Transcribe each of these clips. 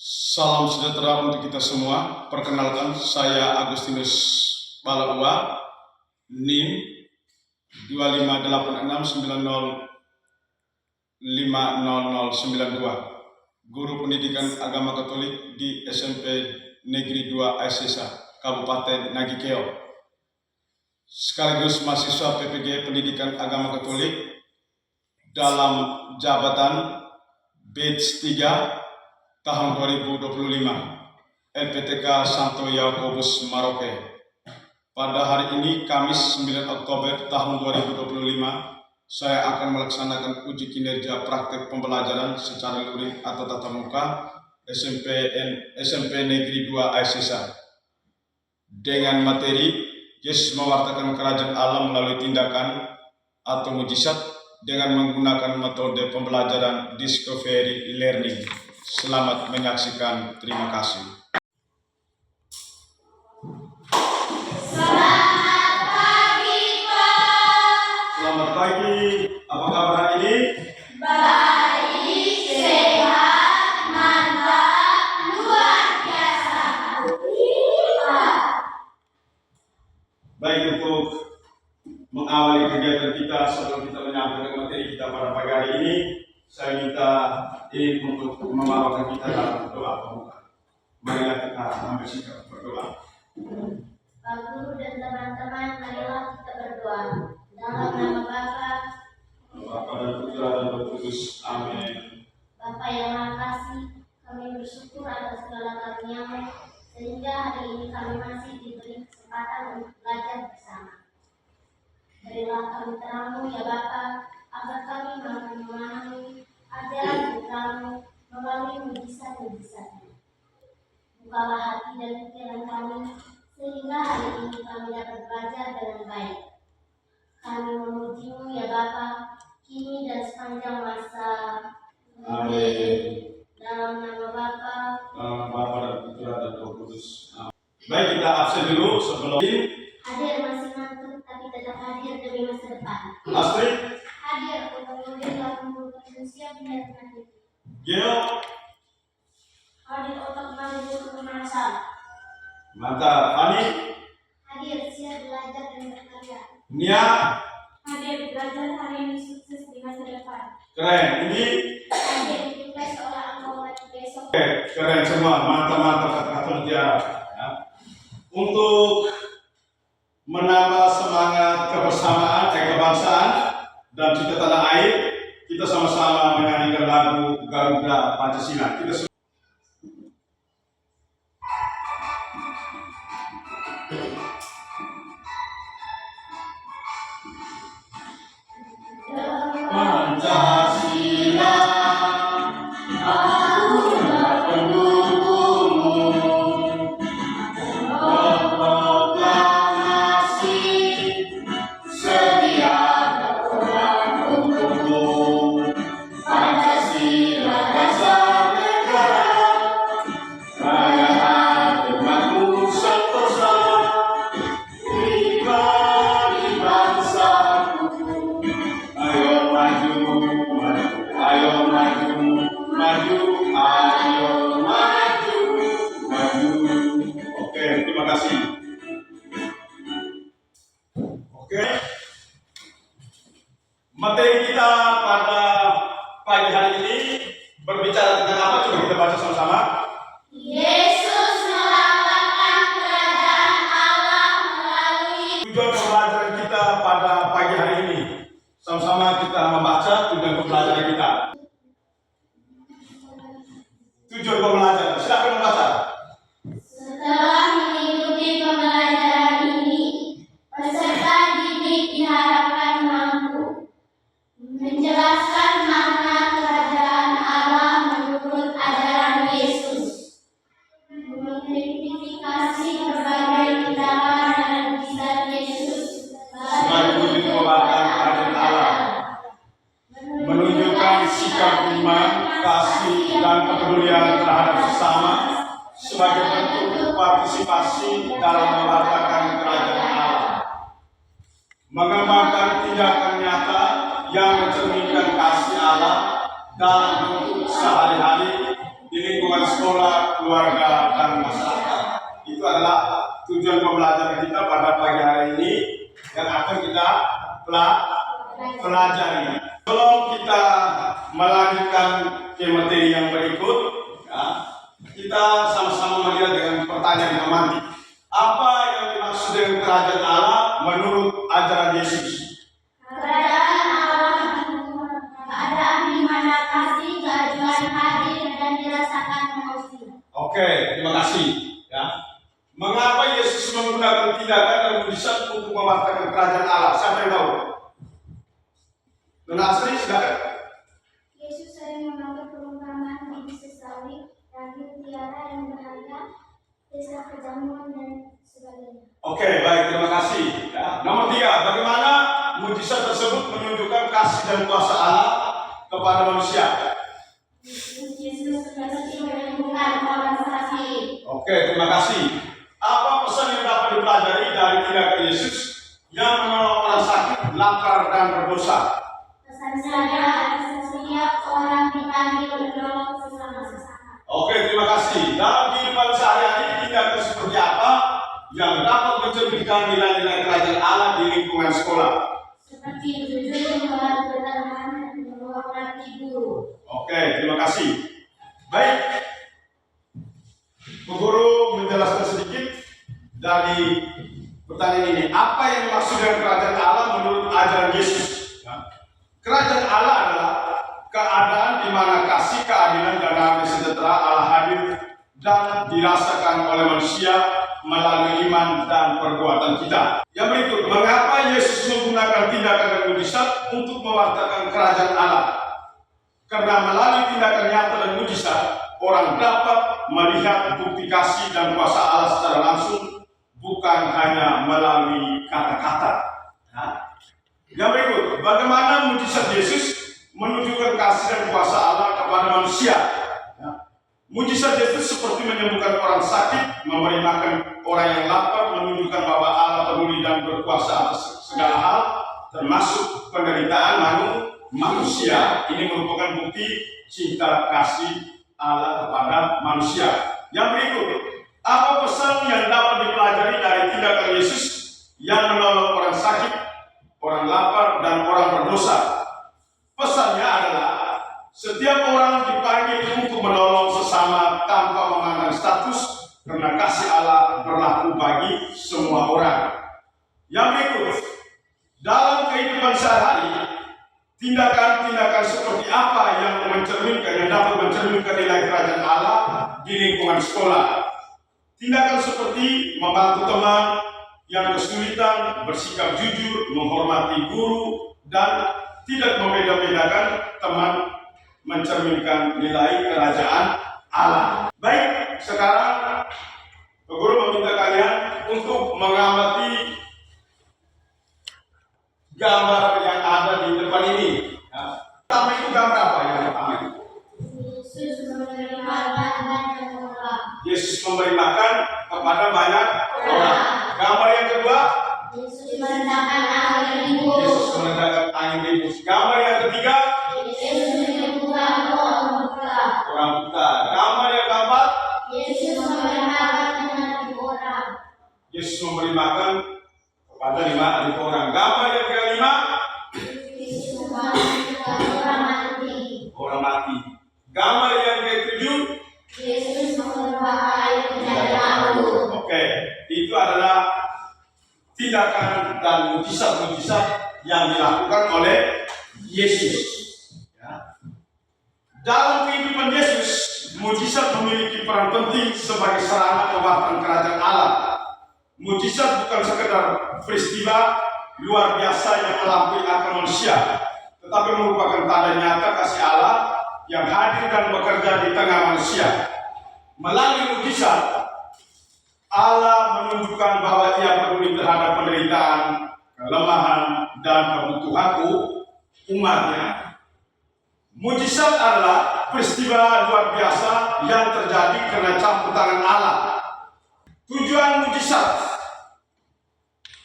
Salam sejahtera untuk kita semua. Perkenalkan, saya Agustinus Balaua, NIM 258690500092, guru pendidikan agama Katolik di SMP Negeri 2 Aisesa, Kabupaten Nagikeo, sekaligus mahasiswa PPG Pendidikan Agama Katolik dalam jabatan batch 3 tahun 2025 LPTK Santo Yakobus Maroke. Pada hari ini Kamis 9 Oktober tahun 2025, saya akan melaksanakan uji kinerja praktek pembelajaran secara luring atau tatap muka SMP Negeri 2 Aisesa dengan materi Yesus mewartakan kerajaan Allah melalui tindakan atau mujizat dengan menggunakan metode pembelajaran discovery learning. Selamat menyaksikan, terima kasih. Selamat pagi, Pak. Selamat pagi, apa kabar hari ini? Baik, sehat, mantap, luar biasa. Baik, untuk mengawali kegiatan kita sebelum kita menyampaikan materi kita pada pagi hari ini, saya minta untuk membawakan kita dalam doa pembuka. Marilah kita ambil sikap berdoa. Pak Guru dan teman-teman, marilah kita berdoa. Dalam nama Bapa dan Putra dan Roh Kudus. Amin. Bapa yang Maha Kasih, kami bersyukur atas segala karunia-Mu sehingga hari ini kami masih diberi kesempatan untuk belajar bersama. Berilah kami terang-Mu ya Bapa, agar kami mampu memahami ajaran putra-Mu melalui mujizat-mujizat-Mu. Bukalah hati dan pikiran kami sehingga hari ini kami dapat belajar dengan baik. Kami memuji-Mu ya Bapa, kini dan sepanjang masa. Amin. Dalam nama Bapa, Dalam nama Bapa dan Putra dan Roh Kudus. Amin. Baik, kita absen dulu sebelum hadir masih ngantuk tapi tetap hadir demi masa depan. Astrid, Hadir untuk memberikan pembukaan usia biar nanti. Gio, Hadir otak maju untuk pemanasan. mantap. Fani, Hadir siap belajar dan berkarya. Nia, Hadir belajar hari ini sukses di masa depan. keren. Ini Hadir juga seolah engkau mati besok. keren semua. Mantap kata-kata mutiara. Ya. Untuk menambah semangat kebersamaan, kebangsaan dan cinta tanah air, kita sama-sama menyanyikan lagu Garuda Pancasila. Kita Pancasila, akulah pendukungmu, berproklamasi sedia berperang untukmu. Pancasila dasar negara, rakyat denganmu sentosa, pribadi bangsaku. Ayo maju, ayo maju, maju, ayo maju, maju. Oke, terima kasih. Oke, materi kita pada pagi hari ini berbicara tentang apa? Coba kita baca sama-sama. Yesus melambangkan kerajaan Allah melalui. Tujuan pembelajaran kita pada pagi hari ini, sama-sama kita membaca tujuan pembelajaran kita. Tujuan pembelajaran, silakan membaca. Setelah mengikuti pembelajaran ini, peserta didik diharapkan mampu menjelaskan makna kerajaan Allah menurut ajaran Yesus, mengidentifikasi berbagai tindakan dan mujizat Yesus Sebagai wujud kekuatan kerajaan Allah, menunjukkan sikap iman, kasih, dan kepedulian terhadap sesama sebagai bentuk partisipasi dalam mewartakan kerajaan Allah, mengembangkan tindakan nyata yang mencerminkan kasih Allah dalam bentuk sehari-hari di lingkungan sekolah sekolah, keluarga, dan masyarakat. Itu adalah tujuan pembelajaran kita pada pagi hari ini yang akan kita pelajari. Sebelum kita melanjutkan ke materi yang berikut, ya, kita sama-sama melihat dengan pertanyaan yang mati. Apa yang dimaksud dengan kerajaan Allah menurut ajaran Yesus? Kerajaan Allah keadaan di mana kasih keadilan hadir dan dirasakan manusia. Oke, terima kasih. Ya. Mengapa Yesus menggunakan tindakan dan mujizat untuk mewartakan kerajaan Allah? Siapa yang tahu? Nona Asri, silakan. Yesus sering memakai perumpamaan biji sesawi, daging tiara yang berharga, desa kejamuan dan sebagainya. Oke, baik, terima kasih. Ya. Nomor 3, bagaimana mujizat tersebut menunjukkan kasih dan kuasa Allah kepada manusia? Yesus seperti menyembuhkan orang sakit. Oke, terima kasih. Apa pesan yang dapat dipelajari dari tindakan Yesus yang menolong orang sakit, lapar, dan berdosa? Pesannya, setiap orang dipanggil menolong sesama. Oke, terima kasih. Dalam kehidupan sehari-hari tindakan seperti apa yang dapat mencerminkan nilai-nilai kerajaan Allah di lingkungan sekolah? Seperti jujur, membantu teman, menghormati guru. Oke, terima kasih. Baik, Bu Guru menjelaskan sedikit dari pertanyaan ini. Apa yang dimaksud dengan kerajaan Allah menurut ajaran Yesus? Kerajaan Allah adalah keadaan di mana kasih, keadilan, dan damai sejahtera Allah hadir dan dirasakan oleh manusia melalui iman dan perbuatan kita. Yang berikut, mengapa Yesus menggunakan tindakan dan mujizat untuk mewartakan kerajaan Allah? Karena melalui tindakan nyata dan mujizat, orang dapat melihat bukti kasih dan kuasa Allah secara langsung, bukan hanya melalui kata-kata. Yang berikut, bagaimana mujizat Yesus menunjukkan kasih dan kuasa Allah kepada manusia? Mujizat Yesus seperti menyembuhkan orang sakit, memberi makan orang yang lapar, menunjukkan bahwa Allah peduli dan berkuasa atas segala hal, termasuk penderitaan manusia. Ini merupakan bukti cinta kasih Allah kepada manusia. Yang berikut, apa pesan yang dapat dipelajari dari tindakan Yesus yang menolong orang sakit, orang lapar, dan orang berdosa? Pesannya adalah setiap orang dipanggil untuk menolong sesama tanpa memandang status, karena kasih Allah berlaku bagi semua orang. Yang berikut, dalam kehidupan sehari-hari, tindakan-tindakan seperti apa yang dapat mencerminkan nilai kerajaan Allah di lingkungan sekolah? Tindakan seperti membantu teman yang kesulitan, bersikap jujur, menghormati guru, dan tidak membeda-bedakan teman mencerminkan nilai kerajaan Allah. Baik, sekarang Guru meminta kalian untuk mengamati gambar yang ada di depan ini. Pertama itu gambar apa yang pertama itu? Yesus memberi makan banyak orang. Yesus memberi makan kepada banyak orang. Gambar yang kedua, Yesus merendahkan air ribut. Yesus merendahkan air ribut. Gambar yang ketiga, Yesus menyembuhkan orang buta. orang buta. Gambar yang keempat, Yesus memberi makan dengan orang. Yesus memberi makan kepada 5.000 orang. Gambar yang kelima, Yesus membangunkan orang mati. orang mati. Gambar yang ketujuh, Yesus mengubah air menjadi laut. oke, itu adalah tindakan dan mujizat-mujizat yang dilakukan oleh Yesus. Ya. Dalam kehidupan Yesus, mujizat memiliki peran penting sebagai sarana pewartaan kerajaan Allah. Mujizat bukan sekedar peristiwa luar biasa yang melampaui akal manusia, tetapi merupakan tanda nyata kasih Allah yang hadir dan bekerja di tengah manusia. Melalui mujizat, Allah menunjukkan bahwa Ia peduli terhadap penderitaan, kelemahan, dan kebutuhan umatnya. Mujizat adalah peristiwa luar biasa yang terjadi karena campur tangan Allah. Tujuan mujizat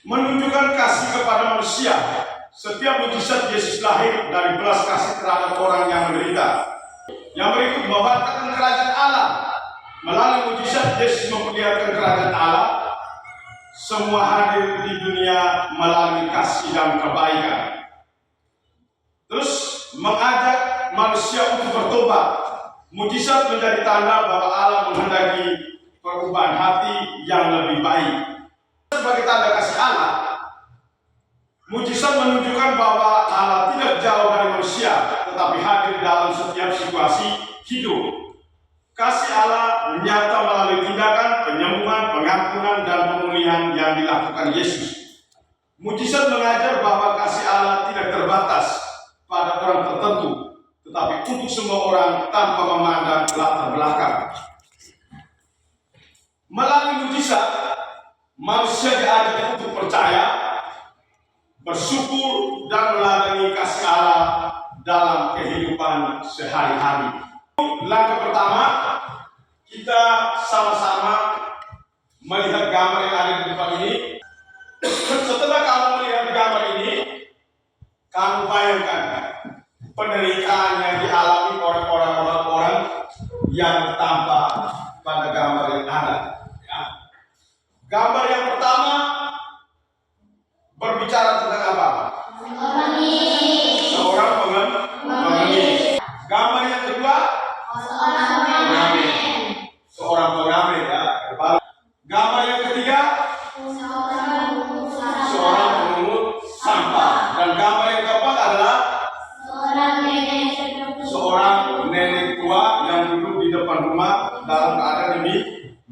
menunjukkan kasih kepada manusia. Setiap mujizat Yesus lahir dari belas kasih terhadap orang yang menderita. Yang berikut, mewartakan kerajaan Allah. Melalui mujizat Yesus memperlihatkan kerajaan Allah. Semua hadir di dunia melalui kasih dan kebaikan. Terus mengajak manusia untuk bertobat. Mujizat menjadi tanda bahwa Allah menghendaki perubahan hati yang lebih baik. Sebagai tanda kasih Allah, mujizat menunjukkan bahwa Allah tidak jauh dari manusia, tetapi hadir dalam setiap situasi hidup. Kasih Allah nyata melalui tindakan, penyembuhan, pengampunan, dan pemulihan yang dilakukan Yesus. Mujizat mengajar bahwa kasih Allah tidak terbatas pada orang tertentu, tetapi untuk semua orang tanpa memandang latar belakang. Melalui mujizat, manusia diajak untuk percaya, bersyukur, dan meladeni kasih Allah dalam kehidupan sehari-hari. Langkah pertama, kita sama-sama melihat gambar yang ada di depan ini. Setelah kamu melihat gambar ini, kamu bayangkan penderitaan yang dialami orang-orang yang tampak pada gambar yang ada. Ya. Gambar yang pertama berbicara tentang apa? Seorang pengemis. Gambar yang kedua, seorang pengamen. Ya. Gambar yang ketiga, seorang pemungut sampah. Dan gambar yang keempat adalah seorang nenek tua yang duduk di depan rumah dalam keadaan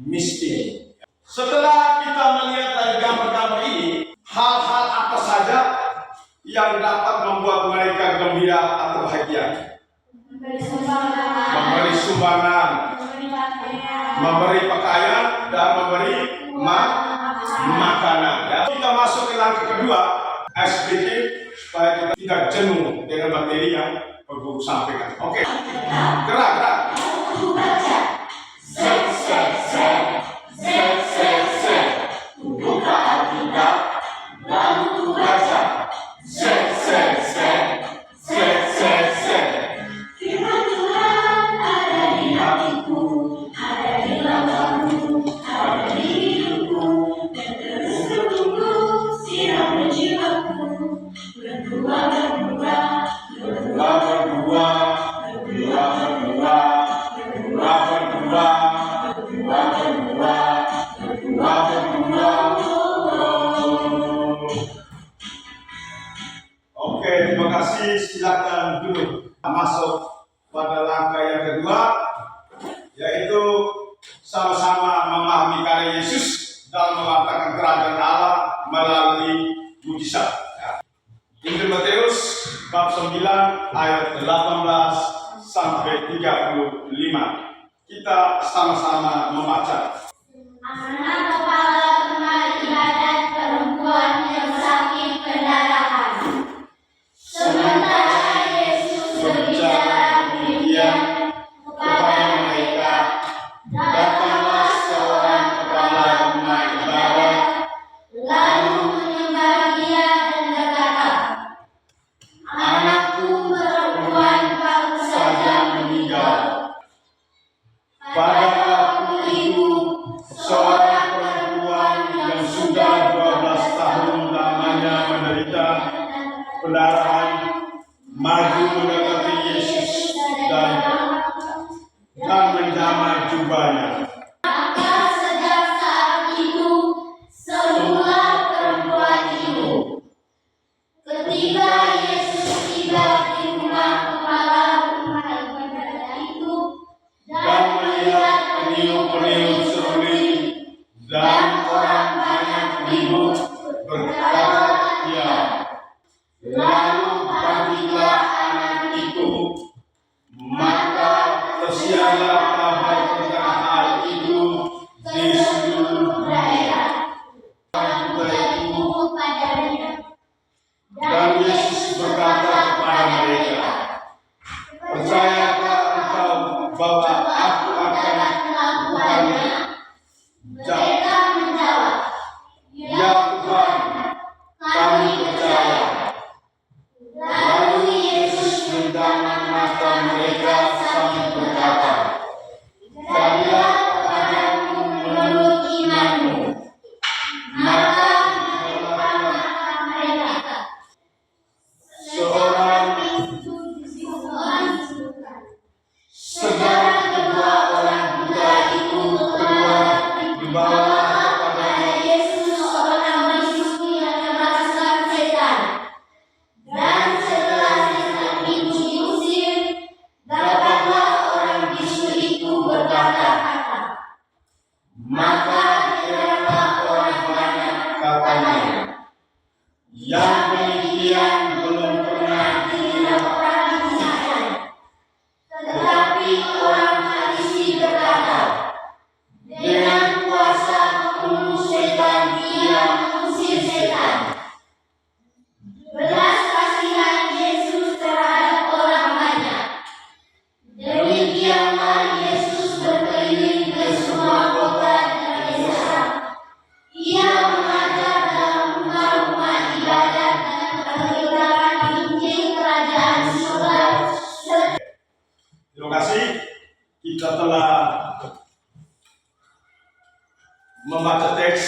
miskin. Setelah kita melihat dari gambar-gambar ini, hal-hal apa saja yang dapat membuat mereka gembira atau bahagia? Memberi sumbangan, memberi pakaian, dan memberi makanan. Ya. Kita masuk ke langkah kedua, sedikit supaya kita tidak jenuh dengan materi yang perlu sampaikan. Oke, gerak. Buka Alkitab, lalu ku baca. Firman Tuhan ada di hatiku, ada di lambangku, ada di hidupku, dan terus bertumbuh siram jiwaku. Oke, terima kasih. Silakan duduk. Masuk pada langkah yang kedua, yaitu sama-sama memahami karya Yesus dalam mengatakan kerajaan Allah melalui mujizat. Injil Matius bab 9 ayat 18 sampai 35. Kita sama-sama membaca. Anak kepala rumah ibadat perempuan yang sakit pendarahan. Sementara Yesus berbicara demikian kepada mereka, datanglah seorang kepala rumah ibadat, lalu menyembah dia dan berkata, anakku perempuan baru saja meninggal. Pada waktu itu, seorang perempuan yang sudah 12 tahun lamanya menderita pendarahan maju mendekati Yesus dan menjamah jubahnya. Maka sejak saat itu sembuhlah perempuan itu. Ketika Yesus tiba di rumah kepala rumah ibadat itu dan melihat peniup-peniup seruling dan orang banyak ribut, berkata dia, lalu bangkitlah anak itu. Maka tersiarlah kabar tentang hal itu di seluruh daerah. Orang tua itu padanya, dan Yesus berkata kepada mereka, percayakah engkau bahwa aku akan melakukannya? maka heranlah orang banyak katanya. Yang demikian belum pernah dikira orang Israel. Tetapi orang Farisi berkata, dengan kuasa penuh setan ia mengusir setan. Belas kasihan Yesus terhadap orang banyak. Demikianlah Yesus berkeliling ke semua kota dan desa. Ia mengajar dalam rumah-rumah ibadat dan memberitakan Injil Kerajaan Surga. Terima kasih. Kita telah membaca teks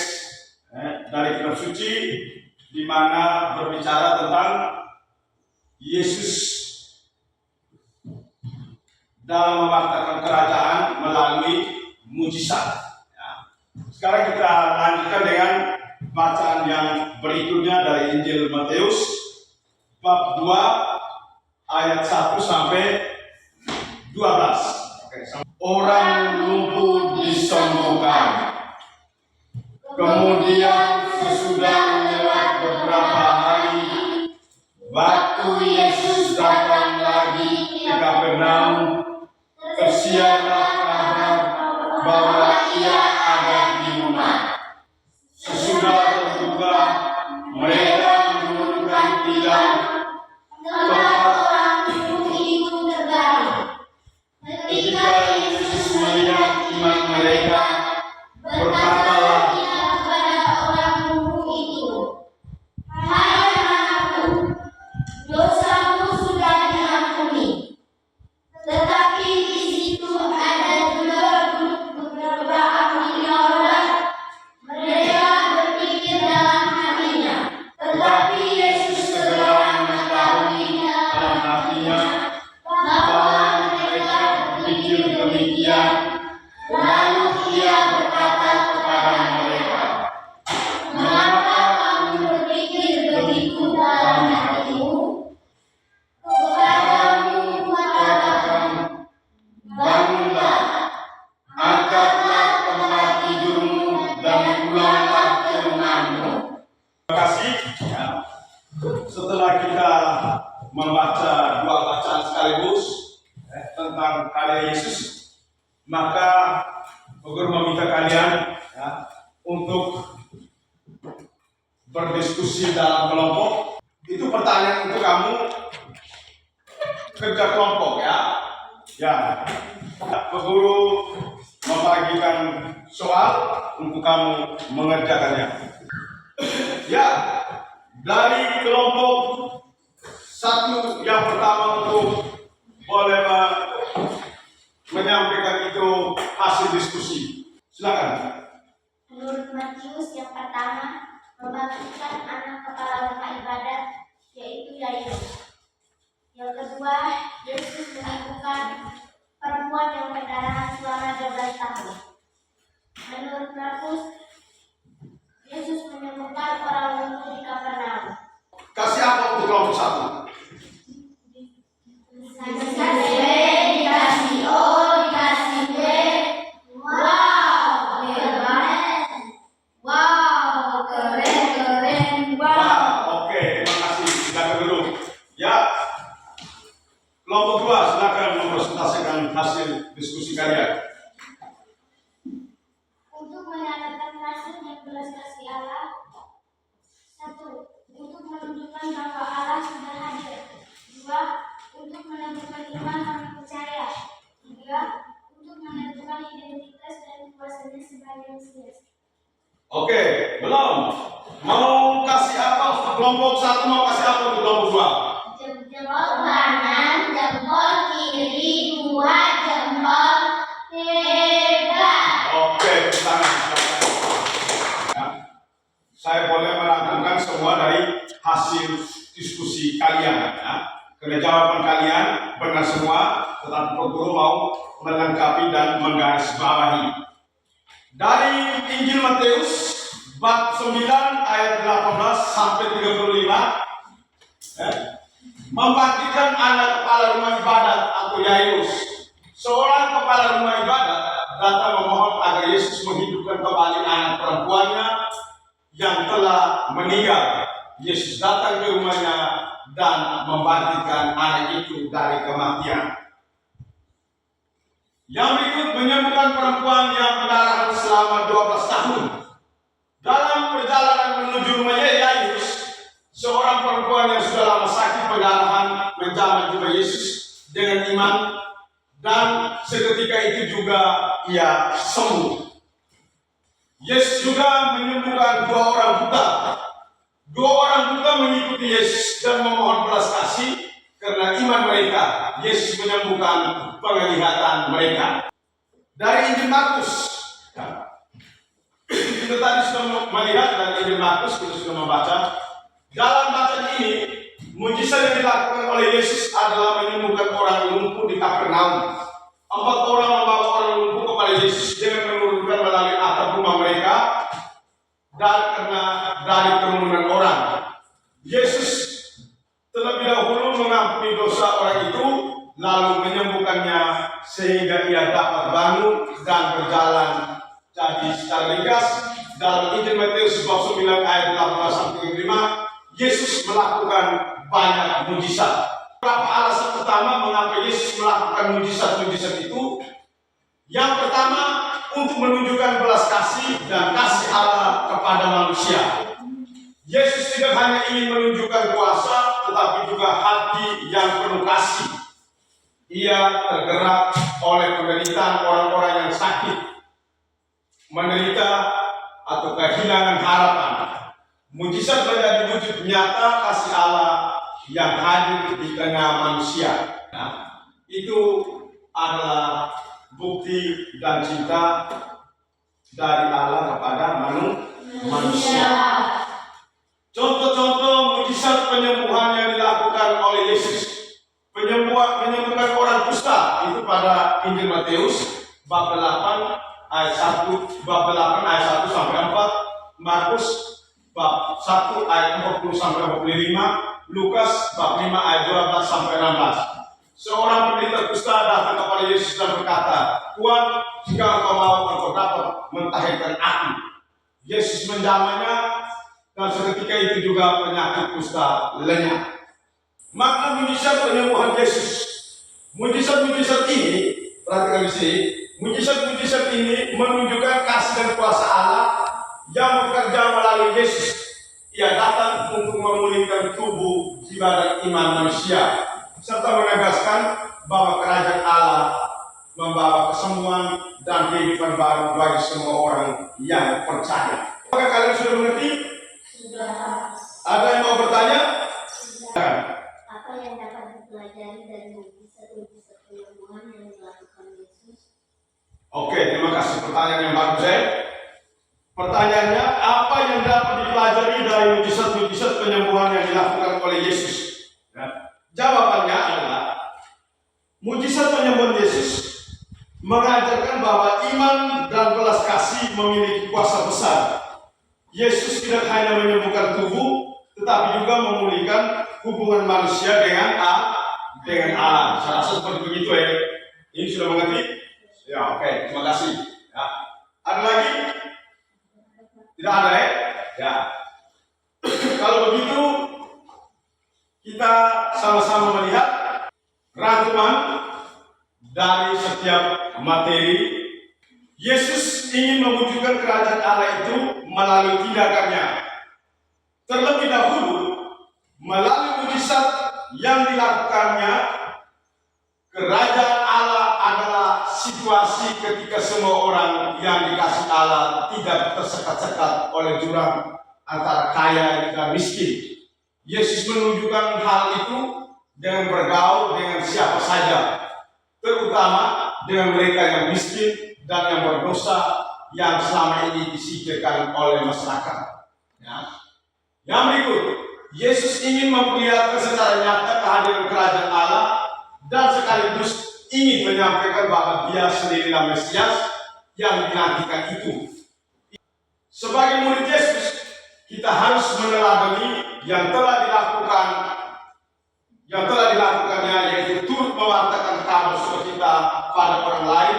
dari kitab suci di mana berbicara tentang Yesus dalam mewartakan kerajaan melalui mujizat. Sekarang kita lanjutkan dengan bacaan yang berikutnya dari Injil Matius bab 2 ayat 1 sampai 12. Orang lumpuh disembuhkan. Kemudian sesudah lewat beberapa hari, waktu Yesus datang lagi ke Kapernaum, tersiarlah kabar bahwa ia ada di rumah. Sesudah terbuka, mereka menurunkan tiang tempat orang lumpuh itu terbaring. Ketika Yesus melihat iman mereka, berkatalah ia kepada orang lumpuh itu, "Hai anakku, dosamu sudah diampuni." Tetapi di situ ada juga beberapa ahli Taurat. Mereka berpikir dalam hatinya, tetapi Yesus segera mengetahui dalam hatinya bahwa mereka berpikir demikian. Lalu ia berkata kepada mereka, "Mengapa kamu berpikir begitu dalam hatimu? Kepadamu kukatakan, bangunlah, angkatlah tempat tidurmu dan pulanglah ke rumahmu." Terima kasih. Setelah kita membaca dua bacaan sekaligus tentang karya Yesus, maka Guru meminta kalian untuk berdiskusi dalam kelompok. Itu pertanyaan untuk kamu kerja kelompok ya. Guru membagikan soal untuk kamu mengerjakannya. Ya, dari kelompok satu yang pertama untuk boleh menyampaikan itu hasil diskusi. Silakan. Menurut Matius yang pertama membangkitkan anak kepala rumah ibadat, yaitu Yairus. Yang kedua, Yesus menyembuhkan perempuan yang pendarahan selama 12 tahun. Menurut Markus, Yesus menyembuhkan orang lumpuh di Kapernaum. Kasih apa untuk kelompok satu? Dikasih B. Wow, keren. Wow, keren. Oke, terima kasih. Silakan dulu. Ya, kelompok dua silakan mempresentasikan hasil diskusi kalian. Untuk menandakan kasih yang belas kasih Allah. 1. Untuk menunjukkan bahwa Allah sudah hadir. 2. Untuk menentukan iman kami percaya. 3. Untuk menentukan identitas dan kuasanya sebagai Mesias. Oke, belum. Mau kasih apa untuk kelompok satu, mau kasih apa untuk kelompok dua? Jempol kanan, jempol kiri, 2 jempol hebat. Oke, tangan. Ya. Saya boleh merangkumkan semua dari hasil diskusi kalian. Karena jawaban kalian benar semua, tetapi guru mau melengkapi dan menggarisbawahi. Dari Injil Matius bab 9 ayat 18 sampai 35, membangkitkan anak kepala rumah ibadat atau Yairus. Seorang kepala rumah ibadat datang memohon agar Yesus menghidupkan meninggal, Yesus datang ke rumahnya dan membangkitkan anak itu dari kematian. Yang berikut menyembuhkan perempuan yang pendarahan selama 12 tahun. Dalam perjalanan menuju rumah Yairus, seorang perempuan yang sudah lama sakit pendarahan menjamah jubah Yesus dengan iman, dan seketika itu juga ia sembuh. Yesus juga menyembuhkan 2 orang buta. 2 orang buta mengikuti Yesus dan memohon belas kasih karena iman mereka. Yesus menyembuhkan penglihatan mereka. Dari Injil Markus, kita tadi sudah melihat dari Injil Markus, kita sudah membaca. Dalam bacaan ini, mujizat yang dilakukan oleh Yesus adalah menyembuhkan orang lumpuh di Kapernaum. 4 orang membawa orang lumpuh kepada Yesus dengan menurunkan melalui atap rumah mereka dan karena dari kerumunan orang. Yesus terlebih dahulu mengampuni dosa orang itu, lalu menyembuhkannya sehingga ia dapat bangun dan berjalan. Jadi secara ringkas, dalam Injil Matius bab 9 ayat 18-5, Yesus melakukan banyak mujizat. Berapa alasan pertama mengapa Yesus melakukan mujizat-mujizat itu? Yang pertama, untuk menunjukkan belas kasih dan kasih Allah kepada manusia. Yesus tidak hanya ingin menunjukkan kuasa, tetapi juga hati yang penuh kasih. Ia tergerak oleh penderitaan orang-orang yang sakit, menderita, atau kehilangan harapan. Mujizat menjadi wujud nyata kasih Allah yang hadir di tengah manusia. Nah, itu adalah bukti dan cinta dari Allah kepada manusia. Contoh-contoh mujizat penyembuhan yang dilakukan oleh Yesus. Menyembuhkan orang kusta itu pada Injil Matius bab 8 ayat 1, bab 8 ayat 1 sampai 4, Markus bab 1 ayat 40 sampai 45, Lukas bab 5 ayat 12 sampai 16. Seorang penderita kusta datang kepada Yesus dan berkata, "Tuhan, jika engkau mau, engkau dapat mentahirkan aku." Yesus menjamahnya dan seketika itu juga penyakit kusta lenyap. Makna mujizat penyembuhan Yesus. Mujizat-mujizat ini, perhatikan di sini, mujizat-mujizat ini menunjukkan kasih dan kuasa Allah yang bekerja melalui Yesus. Ia datang untuk memulihkan tubuh, jiwa, dan iman manusia, serta menegaskan bahwa kerajaan Allah membawa kesembuhan dan kehidupan baru bagi semua orang yang percaya. Apakah kalian sudah mengerti? Sudah. Ada yang mau bertanya? Sudah. Apa yang dapat dipelajari dari mujizat-mujizat penyembuhan yang dilakukan Yesus? Oke, terima kasih pertanyaan yang bagus. Pertanyaannya, apa yang dapat dipelajari dari mujizat-mujizat penyembuhan yang dilakukan oleh Yesus? Ya. Jawabannya adalah, mujizat penyembuhan Yesus mengajarkan bahwa iman dan belas kasih memiliki kuasa besar. Yesus tidak hanya menyembuhkan tubuh, tetapi juga memulihkan hubungan manusia dengan Allah. Saya rasa seperti begitu ya. Ini sudah mengerti? Ya, oke, terima kasih. Ya. Ada lagi? Tidak ada ya? Ya. Kalau begitu, kita sama-sama melihat rangkuman dari setiap materi. Yesus ingin mewujudkan kerajaan Allah itu melalui tindakannya. Terlebih dahulu, melalui mujizat yang dilakukannya, kerajaan Allah adalah situasi ketika semua orang yang dikasih Allah tidak tersekat-sekat oleh jurang antara kaya dan miskin. Yesus menunjukkan hal itu dengan bergaul dengan siapa saja, terutama dengan mereka yang miskin dan yang berdosa yang selama ini disingkirkan oleh masyarakat. Ya. Yang berikut, Yesus ingin memperlihatkan secara nyata kehadiran kerajaan Allah dan sekaligus ingin menyampaikan bahwa Dia sendirilah Mesias yang dinantikan itu. Sebagai murid Yesus, kita harus meneladani yang telah dilakukannya, yaitu turut mewartakan kabar sukacita pada orang lain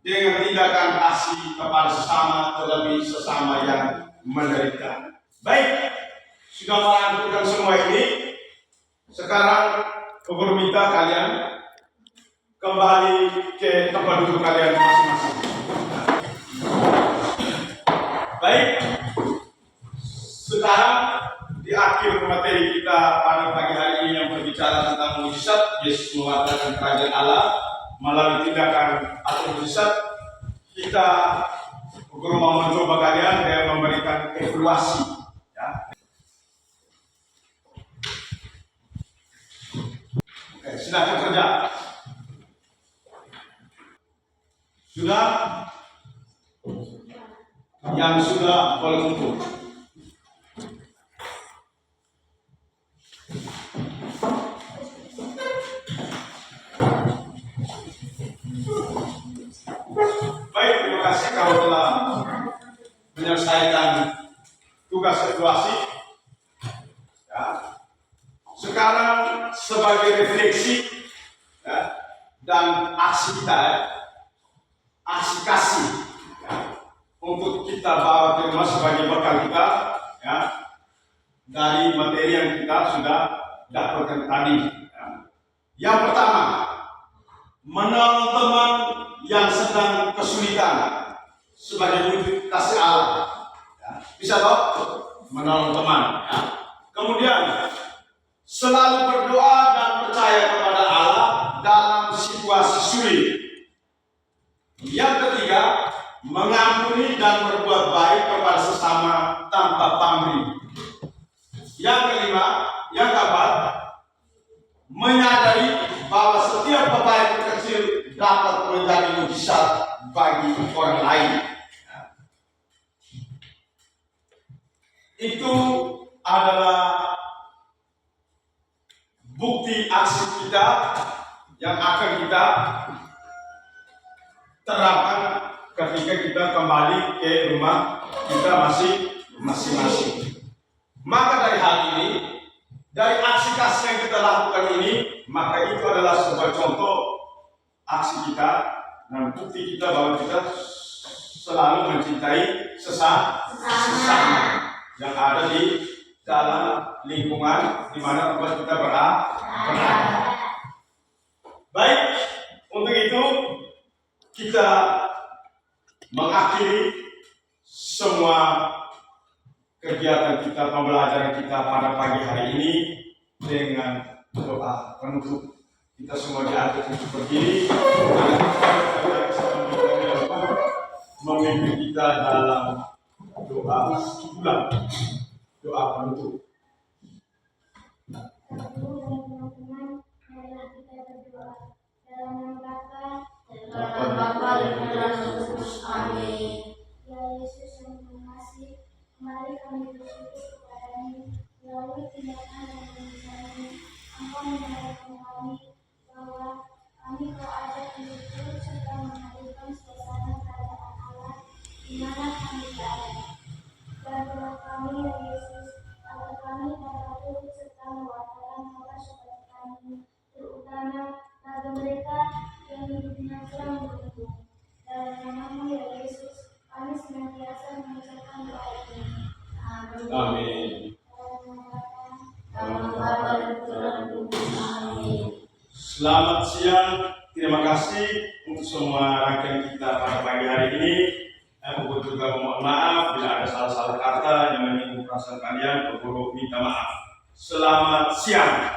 dengan tindakan kasih kepada sesama, terlebih sesama yang menderita. Baik, sudah melakukan semua ini. Sekarang guru minta kalian kembali ke tempat duduk kalian masing-masing. Baik, sekarang di akhir materi kita pada pagi hari ini yang berbicara tentang mujizat, Yesus mengatakan kerajaan Allah melalui tindakan atau mujizat. Kita guru mau mencoba kalian dengan memberikan evaluasi. Ya. Oke, silakan kerja. Sudah? Yang sudah boleh kumpul. Baik, terima kasih kalau telah menyelesaikan tugas evaluasi. Ya. Sekarang sebagai refleksi ya, dan aksi kita, aksi kasih ya, untuk kita bawa ke rumah sebagai bekal kita ya, dari materi yang kita sudah dapatkan tadi. Ya. Yang pertama, menolong teman yang sedang kesulitan sebagai wujud kasih Allah. Ya. Bisa toh? Menolong teman. Ya. Kemudian selalu berdoa dan percaya kepada Allah dalam situasi sulit. Yang ketiga, mengampuni dan berbuat baik kepada sesama tanpa pamrih. Yang kelima, yang keempat, menyadari bahwa setiap kebaikan kecil dapat menjadi mujizat bagi orang lain. Itu adalah bukti aksi kita yang akan kita terapkan ketika kita kembali ke rumah kita masing-masing. Maka dari hal ini, dari aksi kasih yang kita lakukan ini, maka itu adalah sebuah contoh aksi kita dan bukti kita bahwa kita selalu mencintai sesama yang ada di dalam lingkungan di mana tempat kita berada. Baik, untuk itu kita mengakhiri semua kegiatan kita, pembelajaran kita pada pagi hari ini dengan doa penutup. Kita semua diatur untuk berdiri memimpin kita dalam doa ulang, doa penutup. Teman-teman, marilah kita berdoa dalam nama Bapa dan Putra dan Roh Kudus. Amin. Ya Yesus yang mengasihi, mari kami bersyukur kepadamu melalui tindakan dan pembicaraan. Engkau menyadarkan kami bahwa kami kau ajak untuk turut serta menghadirkan suasana kerajaan Allah di mana kami berada. Bantulah kami ya Yesus, agar kami dapat turut serta mewartakan kabar seperti kami, terutama bagi mereka yang hidupnya kurang beruntung. Dalam nama-Mu ya Yesus, kami senantiasa mengucapkan doa ini. Amin. Selamat siang, terima kasih untuk semua rangkaian kita pada pagi hari ini. Aku juga mohon maaf bila ada salah-salah kata yang menyinggung perasaan kalian. Aku minta maaf. Selamat siang.